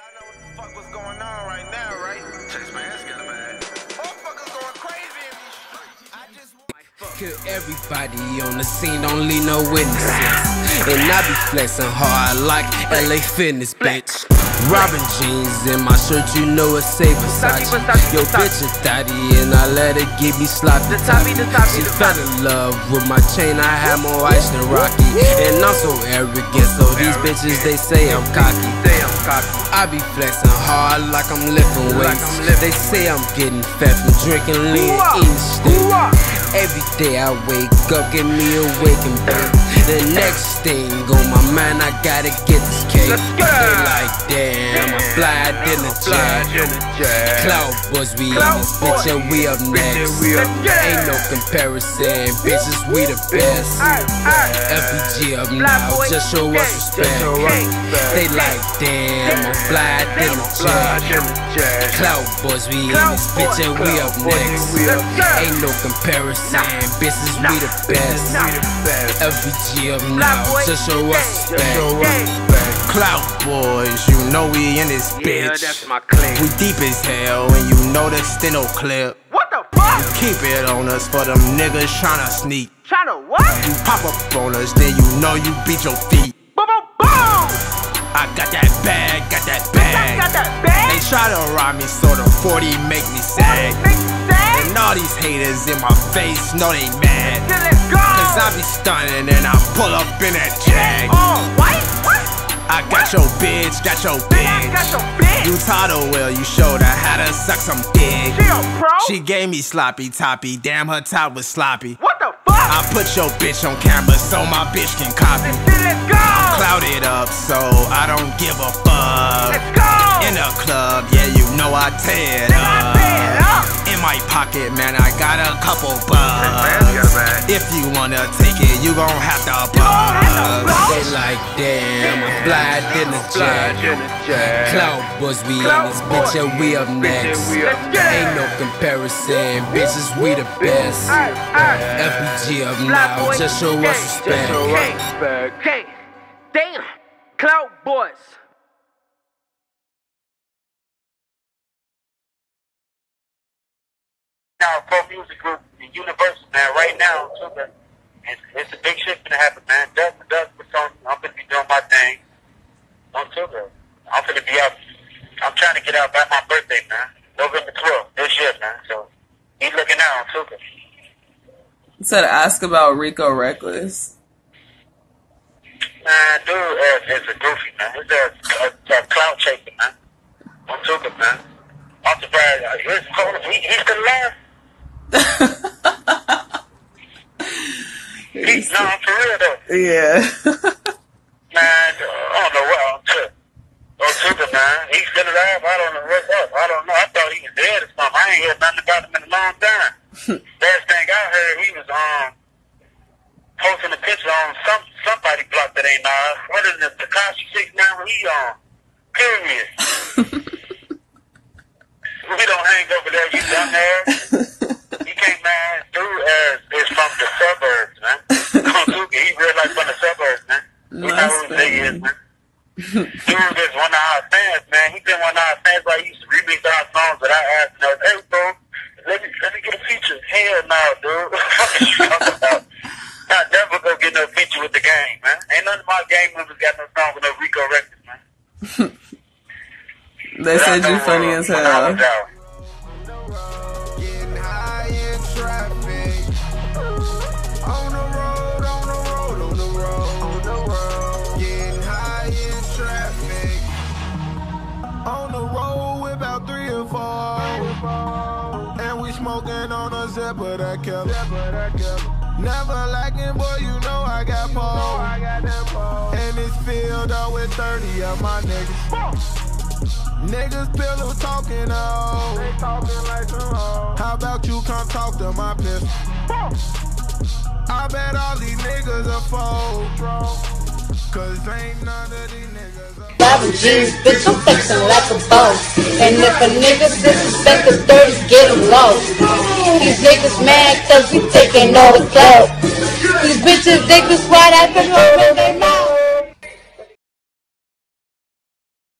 Y'all know what the fuck was going on right now, right? Chase Man's got a bag. Motherfuckers going crazy in these streets. I just Kill everybody on the scene, don't leave no witnesses. And I be flexing hard like LA Fitness, bitch. Robin jeans in my shirt, you know it's safe Versace. Yo, bitch is daddy and I let her give me sloppy toppy. She fell in love with my chain, I had more ice than Rocky. And I'm so arrogant, so these bitches, they say I'm cocky. I be flexing hard like I'm lifting weights. They say I'm getting fat from drinking lean and eating steak. Every day I wake up, get me awake and bake. The next thing on my mind, I gotta get this cake. They like, damn, I'm fly in the jet. Cloud Boys, we in this bitch and we up next. Ain't no comparison, bitches, we the best. FBG up now, just show us respect. They like, damn, I'm fly in the jet. Cloud Boys, we in this bitch and we up next. Ain't no comparison, bitches, we the best. FBG up now, just show us respect. Cloud Boys, you know we in this bitch. That's my clique. We deep as hell, and you know the steno clip. what the fuck? You keep it on us for them niggas tryna sneak. Tryna what? You pop up on us, then you know you beat your feet. Boom, boom, boom! I got that bag, got that bag. Got that bag? They try to rob me, so the 40 make me sad. And all these haters in my face know they mad. Let's go! Cause I be stunning and I pull up in that jag. Oh, what? I got your bitch, got your bitch. Got your bitch. You taught her well, you showed her how to suck some dick. She a pro? She gave me sloppy toppy, damn her top was sloppy. What the fuck? I put your bitch on camera so my bitch can copy. Let's go! Clouded up so I don't give a fuck. Let's go! In the club, yeah, you know I tear it up. In my pocket, man, I got a couple bucks. If you wanna take it, you gon' have to buzz. They like, damn, I'm fly in the jet. Cloud Boys, we in this bitch and we up next. Ain't no comparison, bitches, we the best. FBG up now, just show us respect. Hey, damn, Cloud Boys. Now, pro music group, the Universal, man, right now, too, man, it's a big shift gonna happen, man. Dusk was on, I'm gonna be doing my thing on Tuesday. I'm gonna be out, I'm trying to get out by my birthday, man. November 12th, this year, man. So, he's looking out on Tuesday. So to ask about Rico Reckless. Man, dude, it's a goofy, man. It's a clout chaser, man. On Tuesday, man. I'm surprised, he's still alive. No, I'm for real though. Yeah. Man, I don't know what I'm to. Oh, Tuka, man. He's still alive. I don't know what's up. I don't know. I thought he was dead or something. I ain't heard nothing about him in a long time. Last thing I heard, he was posting a picture on somebody block that ain't ours. What is it? Tekashi 69 when he on? Period. We don't hang over there, you dumbass. He can't, man. Dude is from the suburbs, man. He real like from the suburbs, man. We know who he is, man. Dude is one of our fans, man. He been one of our fans. Like, he used to remix our songs without asking us, hey, bro, let me get a feature. Hell no, dude. What are you talking about? I never go get no feature with the gang, man. Ain't none of my gang members got no song with no Rico Reckless, man. They said you funny as hell. Getting high in traffic. On the road, on the road, on the road, on the road. Getting high in traffic. On the road with about 3 or 4. And we smoking on a zipper that kept. Never lacking, boy, you know I got pole. And it's filled up with 30 of my niggas. Niggas pillow talking, oh. They talking like some hoes. How about you come talk to my pistol? I bet all these niggas are fold. Cause ain't none of these niggas Robin jeans, bitch, I'm flexing like a boss. And if a nigga disrespect the dirty, get him lost. These niggas mad cause we taking all the clout. These bitches, they just right after her and they mad.